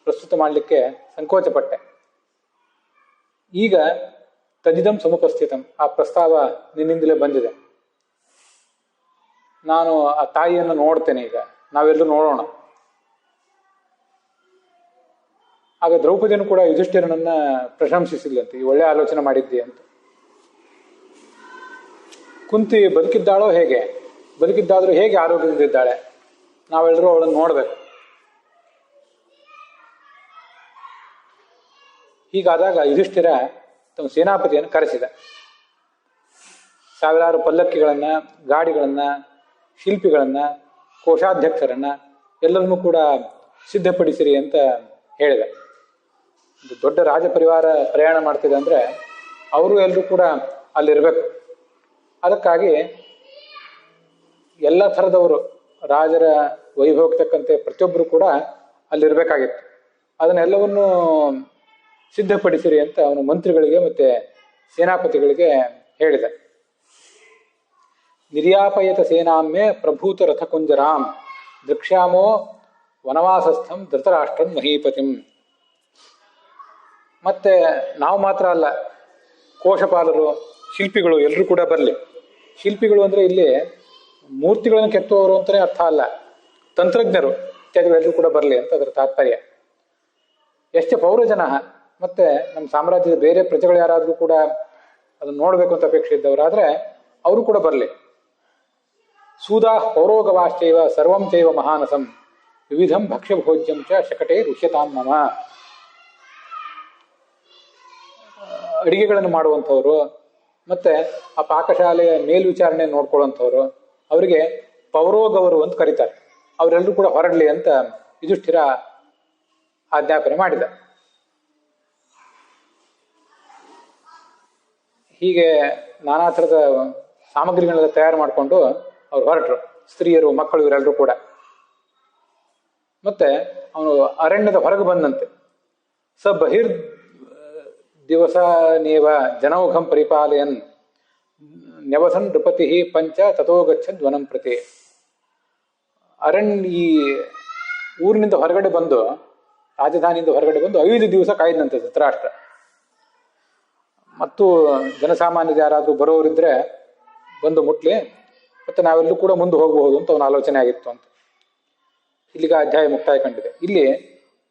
ಪ್ರಸ್ತುತ ಮಾಡಲಿಕ್ಕೆ ಸಂಕೋಚಪಟ್ಟೆ. ಈಗ ತದಿದಂ ಸಮುಪಸ್ಥಿತಂ, ಆ ಪ್ರಸ್ತಾವ ನಿನ್ನಿಂದಲೇ ಬಂದಿದೆ. ನಾನು ಆ ತಾಯಿಯನ್ನು ನೋಡ್ತೇನೆ, ಈಗ ನಾವೆಲ್ಲರೂ ನೋಡೋಣ. ಆಗ ದ್ರೌಪದಿಯನ್ನು ಕೂಡ ಯುಧಿಷ್ಠಿರನನ್ನ ಪ್ರಶಂಸಿಸಿದ್ಲಂತೆ, ಈ ಒಳ್ಳೆ ಆಲೋಚನೆ ಮಾಡಿದ್ದೆ ಅಂತ. ಕುಂತಿ ಬದುಕಿದ್ದಾಳೋ ಹೇಗೆ, ಬದುಕಿದ್ದಾದ್ರೂ ಹೇಗೆ ಆರೋಗ್ಯದಿಂದಿದ್ದಾಳೆ, ನಾವೆಲ್ಲರೂ ಅವಳನ್ನು ನೋಡ್ಬೇಕು. ಹೀಗಾದಾಗ ಯುಧಿಷ್ಠಿರ ತಮ್ಮ ಸೇನಾಪತಿಯನ್ನು ಕರೆಸಿದ. ಸಾವಿರಾರು ಪಲ್ಲಕ್ಕಿಗಳನ್ನ, ಗಾಡಿಗಳನ್ನ, ಶಿಲ್ಪಿಗಳನ್ನ, ಕೋಶಾಧ್ಯಕ್ಷರನ್ನ ಎಲ್ಲರನ್ನೂ ಕೂಡ ಸಿದ್ಧಪಡಿಸಿರಿ ಅಂತ ಹೇಳಿದ. ಒಂದು ದೊಡ್ಡ ರಾಜ ಪರಿವಾರ ಪ್ರಯಾಣ ಮಾಡ್ತಿದೆ ಅಂದ್ರೆ ಅವರು ಎಲ್ಲರೂ ಕೂಡ ಅಲ್ಲಿರ್ಬೇಕು. ಅದಕ್ಕಾಗಿ ಎಲ್ಲ ಥರದವರು, ರಾಜರ ವೈಭವಕ್ಕೆ ತಕ್ಕಂತೆ ಪ್ರತಿಯೊಬ್ಬರು ಕೂಡ ಅಲ್ಲಿರ್ಬೇಕಾಗಿತ್ತು. ಅದನ್ನೆಲ್ಲವನ್ನೂ ಸಿದ್ಧಪಡಿಸಿರಿ ಅಂತ ಅವನು ಮಂತ್ರಿಗಳಿಗೆ ಮತ್ತೆ ಸೇನಾಪತಿಗಳಿಗೆ ಹೇಳಿದ. ನಿರ್ಯಾಪಯತ ಸೇನಾಮ್ಯೆ ಪ್ರಭೂತ ರಥಕುಂಜರಾಂ ದೃಕ್ಷ್ಯಾಮೋ ವನವಾಸಸ್ಥಂ ಧೃತರಾಷ್ಟ್ರಂ ಮಹೀಪತಿಂ. ಮತ್ತೆ ನಾವು ಮಾತ್ರ ಅಲ್ಲ, ಕೋಶಪಾಲರು, ಶಿಲ್ಪಿಗಳು ಎಲ್ಲರೂ ಕೂಡ ಬರಲಿ. ಶಿಲ್ಪಿಗಳು ಅಂದ್ರೆ ಇಲ್ಲಿ ಮೂರ್ತಿಗಳನ್ನು ಕೆತ್ತುವವರು ಅಂತಲೇ ಅರ್ಥ ಅಲ್ಲ, ತಂತ್ರಜ್ಞರು ಇತ್ಯಾದಿಗಳು ಎಲ್ಲರೂ ಕೂಡ ಬರಲಿ ಅಂತ ಅದರ ತಾತ್ಪರ್ಯ. ಎಷ್ಟೇ ಪೌರಜನ ಮತ್ತೆ ನಮ್ಮ ಸಾಮ್ರಾಜ್ಯದ ಬೇರೆ ಪ್ರಜೆಗಳು ಯಾರಾದರೂ ಕೂಡ ಅದನ್ನು ನೋಡಬೇಕು ಅಂತ ಅಪೇಕ್ಷೆ ಇದ್ದವರಾದ್ರೆ ಅವರು ಕೂಡ ಬರಲಿ. ಸೂದಾ ಪೌರೋಗವಾಶ್ಚೈವ ಸರ್ವಂ ಚೈವ ಮಹಾನಸಂ ವಿವಿಧಂ ಭಕ್ಷ್ಯಭೋಜ್ಯಂ ಚ ಶಕಟೇ ರುಷ್ಯತಾಂ ಮಮ. ಅಡಿಗೆಗಳನ್ನು ಮಾಡುವಂಥವ್ರು ಮತ್ತೆ ಆ ಪಾಕಶಾಲೆಯ ಮೇಲ್ವಿಚಾರಣೆ ನೋಡ್ಕೊಳ್ಳುವಂಥವ್ರು, ಅವರಿಗೆ ಪೌರೋಗವರು ಅಂತ ಕರೀತಾರೆ. ಅವರೆಲ್ಲರೂ ಕೂಡ ಹೊರಡಲಿ ಅಂತ ಯುಧಿಷ್ಠಿರ ಆಜ್ಞಾಪನೆ ಮಾಡಿದ. ಹೀಗೆ ನಾನಾ ಥರದ ಸಾಮಗ್ರಿಗಳನ್ನೆಲ್ಲ ತಯಾರು ಮಾಡಿಕೊಂಡು ಅವ್ರು ಹೊರಟರು, ಸ್ತ್ರೀಯರು, ಮಕ್ಕಳು ಇವರೆಲ್ಲರೂ ಕೂಡ. ಮತ್ತೆ ಅವನು ಅರಣ್ಯದ ಹೊರಗೆ ಬಂದಂತೆ. ಸ ಬಹಿರ್ ದಿವಸನೇವ ಜನೌಘಂ ಪರಿಪಾಲಯನ್ ನ್ಯವಸನ್ ನೃಪತಿ ಪಂಚ ತಥೋ ಗಚ್ಚನ್ ವನಂ ಪ್ರತಿ. ಈ ಊರಿನಿಂದ ಹೊರಗಡೆ ಬಂದು, ರಾಜಧಾನಿಯಿಂದ ಹೊರಗಡೆ ಬಂದು 5 ದಿವಸ ಕಾಯ್ದಂತೆ ಧೃತರಾಷ್ಟ್ರ. ಮತ್ತು ಜನಸಾಮಾನ್ಯರು ಯಾರಾದರೂ ಬರೋರಿದ್ರೆ ಬಂದು ಮುಟ್ಲಿ, ಮತ್ತೆ ನಾವೆಲ್ಲರೂ ಕೂಡ ಮುಂದೆ ಹೋಗಬಹುದು ಅಂತ ಅವನ ಆಲೋಚನೆ ಆಗಿತ್ತು ಅಂತ. ಇಲ್ಲಿಗೆ ಅಧ್ಯಾಯ ಮುಕ್ತಾಯ ಕಂಡಿದೆ. ಇಲ್ಲಿ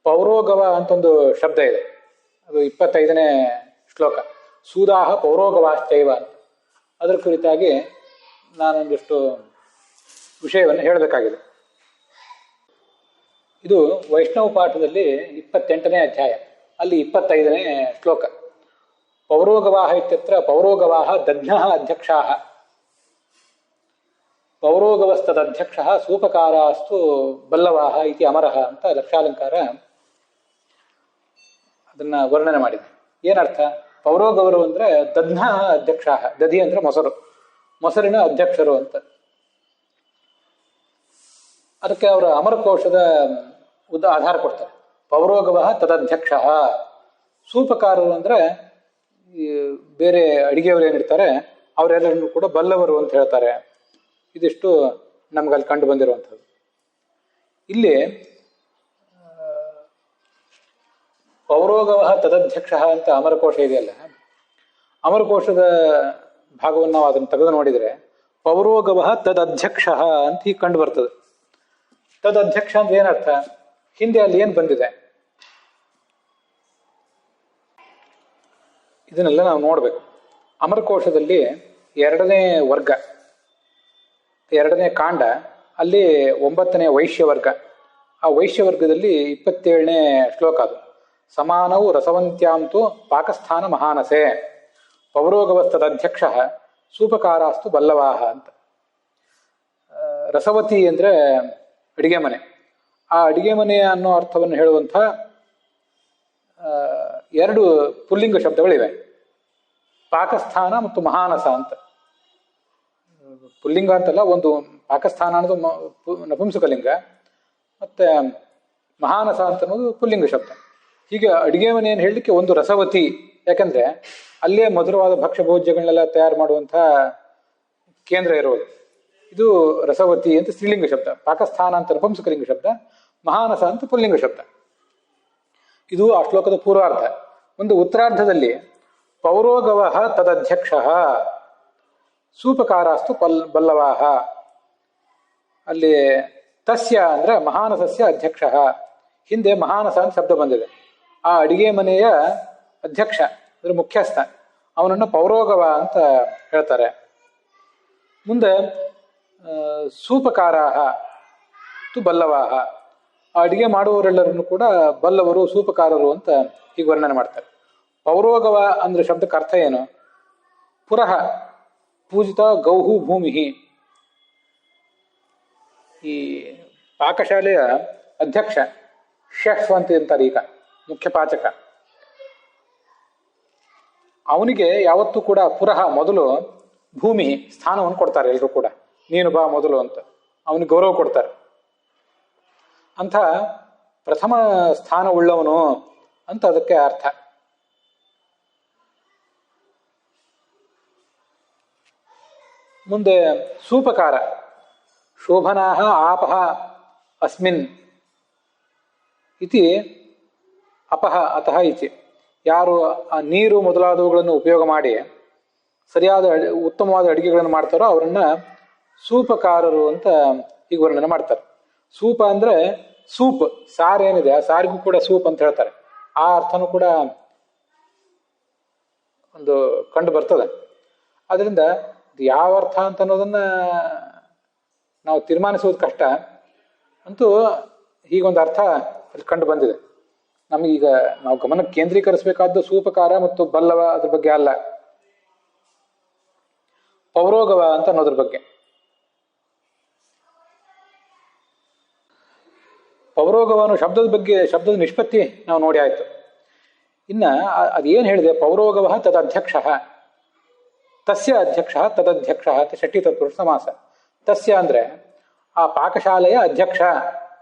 ಪೌರೋಗವ ಅಂತ ಒಂದು ಶಬ್ದ ಇದೆ, ಅದು 25ನೇ ಶ್ಲೋಕ. ಸೂದಾಹ ಪೌರೋಗವಾಶ್ಚೈವ ಅಂತ. ಅದರ ಕುರಿತಾಗಿ ನಾನೊಂದಿಷ್ಟು ವಿಷಯವನ್ನು ಹೇಳಬೇಕಾಗಿದೆ. ಇದು ವೈಷ್ಣವ ಪಾಠದಲ್ಲಿ 28ನೇ ಅಧ್ಯಾಯ, ಅಲ್ಲಿ 25ನೇ ಶ್ಲೋಕ. ಪೌರೋಗವಾಹ ಇತ್ಯತ್ರ ಪೌರೋಗವಾಹ ದಧ್ನಃ ಅಧ್ಯಕ್ಷಾಃ ಪೌರೋಗವಸ್ತದಧ್ಯಕ್ಷಃ ಸೂಪಕಾರಾಸ್ತು ಬಲ್ಲವಾಹ ಇತಿ ಅಮರಃ ಅಂತ ಲಕ್ಷಾಲಂಕಾರ ಅದನ್ನ ವರ್ಣನೆ ಮಾಡಿದೆ. ಏನರ್ಥ? ಪೌರೋಗವರು ಅಂದ್ರೆ ದಧ್ನಃ ಅಧ್ಯಕ್ಷಾಃ, ದಧಿ ಅಂದ್ರೆ ಮೊಸರು, ಮೊಸರಿನ ಅಧ್ಯಕ್ಷರು ಅಂತ. ಅದಕ್ಕೆ ಅವರ ಅಮರಕೋಶದ ಆಧಾರ ಕೊಡ್ತಾರೆ. ಪೌರೋಗವಃ ತದಧ್ಯಕ್ಷಃ. ಸೂಪಕಾರರು ಅಂದ್ರೆ ಬೇರೆ ಅಡಿಗೆಯವರು ಏನಿರ್ತಾರೆ ಅವರೆಲ್ಲರನ್ನು ಕೂಡ ಬಲ್ಲವರು ಅಂತ ಹೇಳ್ತಾರೆ. ಇದಿಷ್ಟು ನಮ್ಗಲ್ಲಿ ಕಂಡು ಬಂದಿರುವಂಥದ್ದು. ಇಲ್ಲಿ ಪೌರೋಗವಃ ತದಧ್ಯಕ್ಷ ಅಂತ ಅಮರಕೋಶ ಇದೆಯಲ್ಲ, ಅಮರಕೋಶದ ಭಾಗವನ್ನು ನಾವು ಅದನ್ನು ತೆಗೆದು ನೋಡಿದರೆ ಪೌರೋಗವಃ ತದಧ್ಯಕ್ಷ ಅಂತ ಹೀಗೆ ಕಂಡು ಬರ್ತದೆ. ತದಧ್ಯಕ್ಷ ಅಂದ್ರೆ ಏನರ್ಥ? ಹಿಂದೆ ಅಲ್ಲಿ ಏನು ಬಂದಿದೆ ಇದನ್ನೆಲ್ಲ ನಾವು ನೋಡ್ಬೇಕು. ಅಮರಕೋಶದಲ್ಲಿ 2ನೇ ವರ್ಗ, 2ನೇ ಕಾಂಡ, ಅಲ್ಲಿ 9ನೇ ವೈಶ್ಯವರ್ಗ. ಆ ವೈಶ್ಯವರ್ಗದಲ್ಲಿ 27ನೇ ಶ್ಲೋಕ ಅದು. ಸಮಾನವು ರಸವಂತ್ಯಾಂತು ಪಾಕಸ್ಥಾನ ಮಹಾನಸೆ ಪೌರೋಗವಸ್ತದಧ್ಯಕ್ಷ ಸೂಪಕಾರಾಸ್ತು ಬಲ್ಲವಾಹ ಅಂತ. ರಸವತಿ ಅಂದ್ರೆ ಅಡಿಗೆ ಮನೆ. ಆ ಅಡಿಗೆ ಮನೆ ಅನ್ನೋ ಅರ್ಥವನ್ನು ಹೇಳುವಂಥ 2 ಪುಲ್ಲಿಂಗ ಶಬ್ದಗಳಿವೆ, ಪಾಕಸ್ಥಾನ ಮತ್ತು ಮಹಾನಸ ಅಂತ. ಪುಲ್ಲಿಂಗ ಅಂತಲ್ಲ, ಒಂದು ಪಾಕಸ್ಥಾನ ಅನ್ನೋದು ನಪುಂಸಕಲಿಂಗ, ಮತ್ತೆ ಮಹಾನಸ ಅಂತ ಅನ್ನೋದು ಪುಲ್ಲಿಂಗ ಶಬ್ದ. ಹೀಗೆ ಅಡಿಗೆ ಮನೆಯನ್ನು ಹೇಳಲಿಕ್ಕೆ ಒಂದು ರಸವತಿ, ಯಾಕಂದ್ರೆ ಅಲ್ಲೇ ಮಧುರವಾದ ಭಕ್ಷ್ಯ ಭೋಜ್ಯಗಳನ್ನೆಲ್ಲ ತಯಾರು ಮಾಡುವಂಥ ಕೇಂದ್ರ ಇರೋದು. ಇದು ರಸವತಿ ಅಂತ ಸ್ತ್ರೀಲಿಂಗ ಶಬ್ದ, ಪಾಕಸ್ಥಾನ ಅಂತ ನಪುಂಸಕಲಿಂಗ ಶಬ್ದ, ಮಹಾನಸ ಅಂತ ಪುಲ್ಲಿಂಗ ಶಬ್ದ. ಇದು ಆ ಶ್ಲೋಕದ ಪೂರ್ವಾರ್ಧ. ಒಂದು ಉತ್ತರಾರ್ಧದಲ್ಲಿ ಪೌರೋಗವಃ ತದಧ್ಯಕ್ಷ ಸೂಪಕಾರಾಸ್ತು ಬಲ್ಲವಾಹ, ಅಲ್ಲಿ ತಸ್ಯ ಅಂದ್ರೆ ಮಹಾನಸಸ್ಯ ಅಧ್ಯಕ್ಷ, ಹಿಂದೆ ಮಹಾನಸ ಅಂತ ಶಬ್ದ ಬಂದಿದೆ. ಆ ಅಡಿಗೆ ಮನೆಯ ಅಧ್ಯಕ್ಷ ಅಂದ್ರೆ ಮುಖ್ಯಸ್ಥ, ಅವನನ್ನು ಪೌರೋಗವ ಅಂತ ಹೇಳ್ತಾರೆ. ಮುಂದೆ ಸೂಪಕಾರಾಹ ತು ಬಲ್ಲವಾಹ, ಆ ಅಡಿಗೆ ಮಾಡುವವರೆಲ್ಲರನ್ನು ಕೂಡ ಬಲ್ಲವರು ಸೂಪಕಾರರು ಅಂತ ಹೀಗೆ ವರ್ಣನೆ ಮಾಡ್ತಾರೆ. ಪೌರೋಗವ ಅಂದ್ರೆ ಶಬ್ದಕ್ಕೆ ಅರ್ಥ ಏನು? ಪುರಃ ಪೂಜಿತ ಗೌಹು ಭೂಮಿ. ಈ ಪಾಕಶಾಲೆಯ ಅಧ್ಯಕ್ಷ, ಶೆಫ್ ಅಂತ ಅಂತಾರೆ ಈಗ, ಮುಖ್ಯ ಪಾಚಕ, ಅವನಿಗೆ ಯಾವತ್ತೂ ಕೂಡ ಪುರಃ ಮೊದಲು ಭೂಮಿ ಸ್ಥಾನವನ್ನು ಕೊಡ್ತಾರೆ. ಎಲ್ಲರೂ ಕೂಡ ನೀನು ಬಾ ಮೊದಲು ಅಂತ ಅವನಿಗೆ ಗೌರವ ಕೊಡ್ತಾರೆ. ಅಂಥ ಪ್ರಥಮ ಸ್ಥಾನ ಉಳ್ಳವನು ಅಂತ ಅದಕ್ಕೆ ಅರ್ಥ. ಮುಂದೆ ಸೂಪಕಾರ, ಶೋಭನಾಹ ಆಪಹ ಅಸ್ಮಿನ್ ಇತಿ ಅಪಹ ಅತಃ ಇತಿ. ಯಾರು ಆ ನೀರು ಮೊದಲಾದವುಗಳನ್ನು ಉಪಯೋಗ ಮಾಡಿ ಸರಿಯಾದ ಉತ್ತಮವಾದ ಅಡಿಗೆಗಳನ್ನು ಮಾಡ್ತಾರೋ ಅವರನ್ನ ಸೂಪಕಾರರು ಅಂತ ಈಗ ವರ್ಣನೆ ಮಾಡ್ತಾರೆ. ಸೂಪ ಅಂದ್ರೆ ಸೂಪ್, ಸಾರು ಏನಿದೆ ಆ ಸಾರಿಗೂ ಕೂಡ ಸೂಪ್ ಅಂತ ಹೇಳ್ತಾರೆ. ಆ ಅರ್ಥನೂ ಕೂಡ ಒಂದು ಕಂಡು ಬರ್ತದೆ. ಅದರಿಂದ ಯಾವ ಅರ್ಥ ಅಂತ ಅನ್ನೋದನ್ನ ನಾವು ತೀರ್ಮಾನಿಸುವುದು ಕಷ್ಟ. ಅಂತೂ ಹೀಗೊಂದು ಅರ್ಥ ಅಲ್ಲಿ ಕಂಡು ಬಂದಿದೆ. ನಮಗೀಗ ನಾವು ಗಮನ ಕೇಂದ್ರೀಕರಿಸಬೇಕಾದ್ದು ಸೂಪಕಾರ ಮತ್ತು ಬಲ್ಲವ ಅದ್ರ ಬಗ್ಗೆ ಅಲ್ಲ, ಪೌರೋಗವ ಅಂತ ಅನ್ನೋದ್ರ ಬಗ್ಗೆ. ಪೌರೋಗವ ಅನ್ನೋ ಶಬ್ದದ ಬಗ್ಗೆ, ಶಬ್ದದ ನಿಷ್ಪತ್ತಿ ನಾವು ನೋಡಿ ಆಯ್ತು. ಇನ್ನ ಅದೇನು ಹೇಳಿದೆ? ಪೌರೋಗವ ತದಧ್ಯಕ್ಷ, ತಸ್ಯ ಅಧ್ಯಕ್ಷ ತದಧ್ಯಕ್ಷ ಅಂತ ಷಷ್ಠಿ ತತ್ಪುರುಷ ಸಮಾಸ. ತಸ್ಯ ಅಂದ್ರೆ ಆ ಪಾಕಶಾಲೆಯ ಅಧ್ಯಕ್ಷ,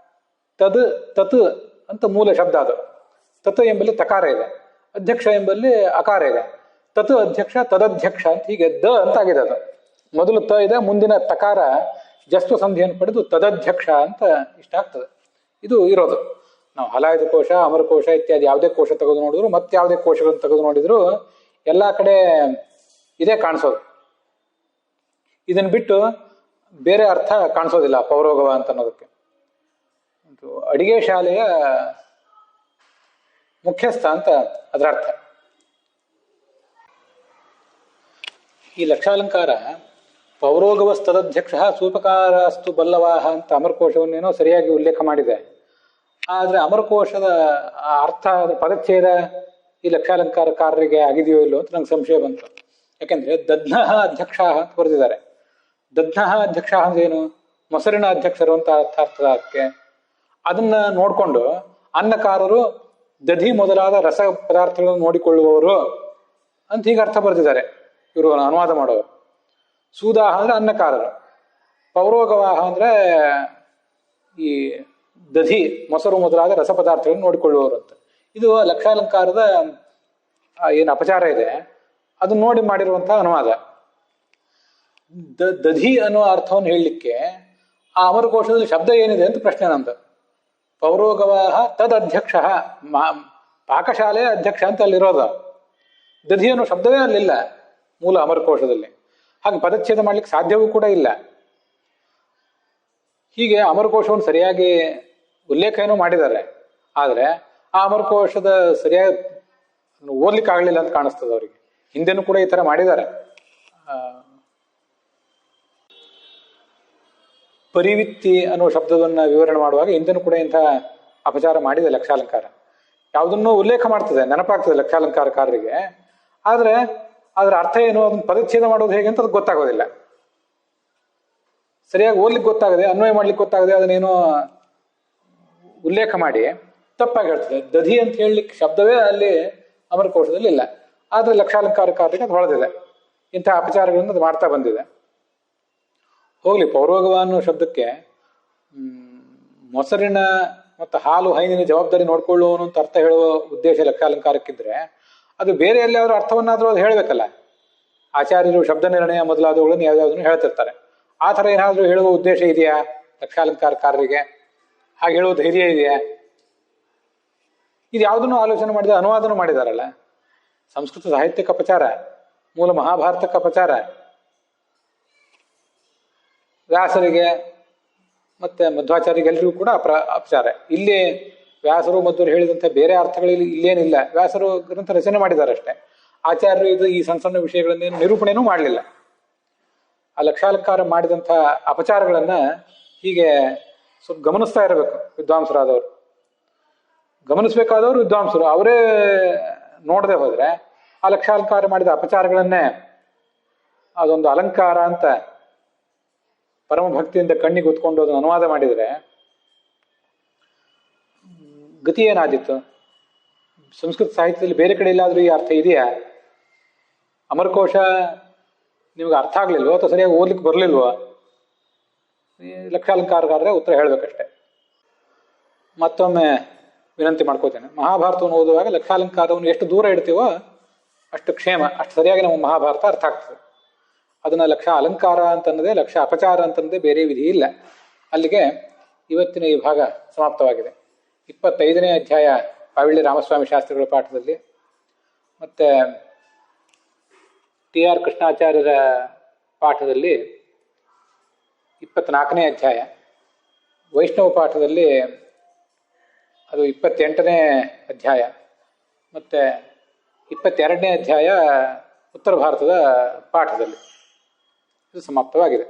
ತದ್ ತತ್ ಅಂತ ಮೂಲ ಶಬ್ದ ಅದು. ತತ್ ಎಂಬಲ್ಲಿ ತಕಾರ ಇದೆ, ಅಧ್ಯಕ್ಷ ಎಂಬಲ್ಲಿ ಅಕಾರ ಇದೆ. ತತ್ ಅಧ್ಯಕ್ಷ ತದಧ್ಯಕ್ಷ ಅಂತ ಹೀಗೆ ದ ಅಂತ ಆಗಿದೆ. ಅದು ಮೊದಲು ತ ಇದೆ, ಮುಂದಿನ ತಕಾರ ಜಸ್ವ ಸಂಧಿಯನ್ನು ಪಡೆದು ತದಧ್ಯಕ್ಷ ಅಂತ ಇಷ್ಟ ಆಗ್ತದೆ. ಇದು ಇರೋದು. ನಾವು ಹಲಾಯುಧ ಕೋಶ, ಅಮರಕೋಶ ಇತ್ಯಾದಿ ಯಾವುದೇ ಕೋಶ ತೆಗೆದು ನೋಡಿದ್ರು, ಮತ್ತೆ ಯಾವುದೇ ಕೋಶಗಳನ್ನು ತೆಗೆದು ನೋಡಿದ್ರು ಎಲ್ಲಾ ಕಡೆ ಇದೇ ಕಾಣಿಸೋದು. ಇದನ್ನು ಬಿಟ್ಟು ಬೇರೆ ಅರ್ಥ ಕಾಣಿಸೋದಿಲ್ಲ ಪೌರೋಗವ ಅಂತ ಅನ್ನೋದಕ್ಕೆ. ಅಡಿಗೆ ಶಾಲೆಯ ಮುಖ್ಯಸ್ಥ ಅಂತ ಅದರ ಅರ್ಥ. ಈ ಲಕ್ಷಾಲಂಕಾರ ಪೌರೋಗವಸ್ತದಧ್ಯಕ್ಷ ಸೂಪಕಾರಸ್ತು ಬಲ್ಲವಾಹ ಅಂತ ಅಮರಕೋಶವನ್ನೇನೋ ಸರಿಯಾಗಿ ಉಲ್ಲೇಖ ಮಾಡಿದೆ. ಆದ್ರೆ ಅಮರಕೋಶದ ಅರ್ಥ, ಪದಚ್ಛೇದ ಈ ಲಕ್ಷಾಲಂಕಾರಕಾರರಿಗೆ ಆಗಿದೆಯೋ ಇಲ್ಲೋ ಅಂತ ನಂಗೆ ಸಂಶಯ ಬಂತು. ಯಾಕೆಂದ್ರೆ ದಧ್ನ ಅಧ್ಯಕ್ಷ ಅಂತ ಬರೆದಿದ್ದಾರೆ. ದಧ್ನ ಅಧ್ಯಕ್ಷ ಅಂದ್ರೆ ಏನು? ಮೊಸರಿನ ಅಧ್ಯಕ್ಷರು ಅಂತ ಅರ್ಥದ ಅದಕ್ಕೆ. ಅದನ್ನ ನೋಡ್ಕೊಂಡು ಅನ್ನಕಾರರು ದಧಿ ಮೊದಲಾದ ರಸ ಪದಾರ್ಥಗಳನ್ನು ನೋಡಿಕೊಳ್ಳುವವರು ಅಂತ ಹೀಗೆ ಅರ್ಥ ಬರೆದಿದ್ದಾರೆ ಇವರು ಅನುವಾದ ಮಾಡೋರು. ಸೂದಾಹ ಅಂದ್ರೆ ಅನ್ನಕಾರರು, ಪೌರೋಗವಾಹ ಅಂದ್ರೆ ಈ ದಧಿ ಮೊಸರು ಮೊದಲಾದ ರಸ ಪದಾರ್ಥಗಳನ್ನು ನೋಡಿಕೊಳ್ಳುವವರು ಅಂತ. ಇದು ಲಕ್ಷಾಲಂಕಾರದ ಏನು ಅಪಚಾರ ಇದೆ ಅದನ್ನ ನೋಡಿ ಮಾಡಿರುವಂತಹ ಅನುವಾದ. ದಧಿ ಅನ್ನೋ ಅರ್ಥವನ್ನು ಹೇಳಲಿಕ್ಕೆ ಆ ಅಮರಕೋಶದಲ್ಲಿ ಶಬ್ದ ಏನಿದೆ ಅಂತ ಪ್ರಶ್ನೆ ನಂದು. ಪೌರೋಗವಾಹ ತದ್ ಅಧ್ಯಕ್ಷ, ಪಾಕಶಾಲೆಯ ಅಧ್ಯಕ್ಷ ಅಂತ ಅಲ್ಲಿರೋದು. ದಧಿ ಅನ್ನೋ ಶಬ್ದವೇ ಅಲ್ಲಿಲ್ಲ ಮೂಲ ಅಮರಕೋಶದಲ್ಲಿ. ಹಾಗೆ ಪದಚ್ಛೇದ ಮಾಡ್ಲಿಕ್ಕೆ ಸಾಧ್ಯವೂ ಕೂಡ ಇಲ್ಲ. ಹೀಗೆ ಅಮರಕೋಶವನ್ನು ಸರಿಯಾಗಿ ಉಲ್ಲೇಖ ಏನೋ ಮಾಡಿದ್ದಾರೆ, ಆದ್ರೆ ಆ ಅಮರಕೋಶದ ಸರಿಯಾಗಿ ಓದ್ಲಿಕ್ಕೆ ಆಗಲಿಲ್ಲ ಅಂತ ಕಾಣಿಸ್ತದೆ ಅವರಿಗೆ. ಹಿಂದೆನೂ ಕೂಡ ಈ ತರ ಮಾಡಿದ್ದಾರೆ. ಪರಿವಿತ್ತಿ ಅನ್ನೋ ಶಬ್ದವನ್ನ ವಿವರಣೆ ಮಾಡುವಾಗ ಹಿಂದೆನೂ ಕೂಡ ಇಂಥ ಅಪಚಾರ ಮಾಡಿದೆ ಲಕ್ಷಾಲಂಕಾರ. ಯಾವುದನ್ನೋ ಉಲ್ಲೇಖ ಮಾಡ್ತದೆ, ನೆನಪಾಗ್ತದೆ ಲಕ್ಷಾಲಂಕಾರಕಾರರಿಗೆ, ಆದ್ರೆ ಅದರ ಅರ್ಥ ಏನು, ಅದನ್ನ ಪದಚ್ಛೇದ ಮಾಡೋದು ಹೇಗೆ ಅಂತ ಅದು ಗೊತ್ತಾಗೋದಿಲ್ಲ. ಸರಿಯಾಗಿ ಓದ್ಲಿಕ್ಕೆ ಗೊತ್ತಾಗದೆ, ಅನ್ವಯ ಮಾಡ್ಲಿಕ್ಕೆ ಗೊತ್ತಾಗದೆ ಅದನ್ನೇನೋ ಉಲ್ಲೇಖ ಮಾಡಿ ತಪ್ಪಾಗಿ ಹೇಳ್ತದೆ. ದಧಿ ಅಂತ ಹೇಳಲಿಕ್ಕೆ ಶಬ್ದವೇ ಅಲ್ಲಿ ಅಮರಕೋಶದಲ್ಲಿ ಇಲ್ಲ, ಆದ್ರೆ ಲಕ್ಷಾಲಂಕಾರಕಾರರಿಗೆ ಅದು ಹೊಳೆದಿದೆ. ಇಂಥ ಅಪಚಾರಗಳನ್ನು ಅದು ಮಾಡ್ತಾ ಬಂದಿದೆ. ಹೋಗ್ಲಿ, ಪೌರೋಗವ ಅನ್ನೋ ಶಬ್ದಕ್ಕೆ ಮೊಸರಿನ ಮತ್ತು ಹಾಲು ಹೈನಿನ ಜವಾಬ್ದಾರಿ ನೋಡ್ಕೊಳ್ಳುವನು ಅಂತ ಅರ್ಥ ಹೇಳುವ ಉದ್ದೇಶ ಲಕ್ಷಾಲಂಕಾರಕ್ಕಿದ್ರೆ ಅದು ಬೇರೆ ಎಲ್ಲಿಯಾದ್ರೂ ಅರ್ಥವನ್ನಾದ್ರೂ ಅದು ಹೇಳಬೇಕಲ್ಲ. ಆಚಾರ್ಯರು ಶಬ್ದ ನಿರ್ಣಯ ಮೊದಲಾದವುಗಳನ್ನು ಯಾವ್ಯಾವುದನ್ನು ಹೇಳ್ತಿರ್ತಾರೆ. ಆ ಥರ ಏನಾದರೂ ಹೇಳುವ ಉದ್ದೇಶ ಇದೆಯಾ ಲಕ್ಷಾಲಂಕಾರಕಾರರಿಗೆ? ಹಾಗೆ ಹೇಳುವ ಧೈರ್ಯ ಇದೆಯಾ? ಇದು ಯಾವುದನ್ನು ಆಲೋಚನೆ ಮಾಡಿದ ಅನುವಾದನೂ ಮಾಡಿದಾರಲ್ಲ. ಸಂಸ್ಕೃತ ಸಾಹಿತ್ಯಕ್ಕೆ ಅಪಚಾರ, ಮೂಲ ಮಹಾಭಾರತಕ್ಕೆ ಅಪಚಾರ, ವ್ಯಾಸರಿಗೆ ಮತ್ತೆ ಮಧ್ವಾಚಾರ್ಯರಿಗೆ ಎಲ್ರಿಗೂ ಕೂಡ ಅಪಚಾರ. ಇಲ್ಲಿ ವ್ಯಾಸರು ಮಧ್ವರು ಹೇಳಿದಂತೆ ಬೇರೆ ಅರ್ಥಗಳಲ್ಲಿ ಇಲ್ಲೇನಿಲ್ಲ. ವ್ಯಾಸರು ಗ್ರಂಥ ರಚನೆ ಮಾಡಿದ್ದಾರೆ ಅಷ್ಟೇ. ಆಚಾರ್ಯರು ಇದು ಈ ಸಣ್ಣ ಸಣ್ಣ ವಿಷಯಗಳನ್ನೇನು ನಿರೂಪಣೆನೂ ಮಾಡಲಿಲ್ಲ. ಆ ಲಕ್ಷಾಲಂಕಾರ ಮಾಡಿದಂಥ ಅಪಚಾರಗಳನ್ನು ಹೀಗೆ ಸ್ವಲ್ಪ ಗಮನಿಸ್ತಾ ಇರಬೇಕು ವಿದ್ವಾಂಸರಾದವರು. ಗಮನಿಸಬೇಕಾದವರು ವಿದ್ವಾಂಸರು. ಅವರೇ ನೋಡದೆ ಹೋದರೆ ಆ ಲಕ್ಷಾಲಂಕಾರ ಮಾಡಿದ ಅಪಚಾರಗಳನ್ನೇ ಅದೊಂದು ಅಲಂಕಾರ ಅಂತ ಪರಮಭಕ್ತಿಯಿಂದ ಕಣ್ಣಿಗೆ ಹೊತ್ಕೊಂಡು ಅದನ್ನು ಅನುವಾದ ಮಾಡಿದರೆ ಗತಿ ಏನಾದಿತ್ತು? ಸಂಸ್ಕೃತ ಸಾಹಿತ್ಯದಲ್ಲಿ ಬೇರೆ ಕಡೆ ಎಲ್ಲಾದರೂ ಈ ಅರ್ಥ ಇದೆಯಾ? ಅಮರಕೋಶ ನಿಮ್ಗೆ ಅರ್ಥ ಆಗ್ಲಿಲ್ವೋ ಅಥವಾ ಸರಿಯಾಗಿ ಓದ್ಲಿಕ್ಕೆ ಬರಲಿಲ್ವೋ? ಲಕ್ಷಾಲಂಕಾರಗಾದ್ರೆ ಉತ್ತರ ಹೇಳಬೇಕಷ್ಟೆ. ಮತ್ತೊಮ್ಮೆ ವಿನಂತಿ ಮಾಡ್ಕೋತೇನೆ, ಮಹಾಭಾರತವನ್ನು ಓದುವಾಗ ಲಕ್ಷಾಲಂಕಾರವನ್ನು ಎಷ್ಟು ದೂರ ಇಡ್ತೀವೋ ಅಷ್ಟು ಕ್ಷೇಮ, ಅಷ್ಟು ಸರಿಯಾಗಿ ನಮ್ಮ ಮಹಾಭಾರತ ಅರ್ಥ ಆಗ್ತದೆ. ಅದನ್ನು ಲಕ್ಷ ಅಲಂಕಾರ ಅಂತಂದರೆ, ಲಕ್ಷ ಅಪಚಾರ ಅಂತಂದರೆ ಬೇರೆ ವಿಧಿ ಇಲ್ಲ. ಅಲ್ಲಿಗೆ ಇವತ್ತಿನ ಈ ಭಾಗ ಸಮಾಪ್ತವಾಗಿದೆ. 25ನೇ ಅಧ್ಯಾಯ ಪಾವಿಳ್ಳಿ ರಾಮಸ್ವಾಮಿ ಶಾಸ್ತ್ರಿಗಳ ಪಾಠದಲ್ಲಿ, ಮತ್ತು TR ಕೃಷ್ಣಾಚಾರ್ಯರ ಪಾಠದಲ್ಲಿ 24ನೇ ಅಧ್ಯಾಯ, ವೈಷ್ಣವ ಪಾಠದಲ್ಲಿ ಅದು 28ನೇ ಅಧ್ಯಾಯ, ಮತ್ತು 22ನೇ ಅಧ್ಯಾಯ ಉತ್ತರ ಭಾರತದ ಪಾಠದಲ್ಲಿ ಇದು ಸಮಾಪ್ತವಾಗಿದೆ.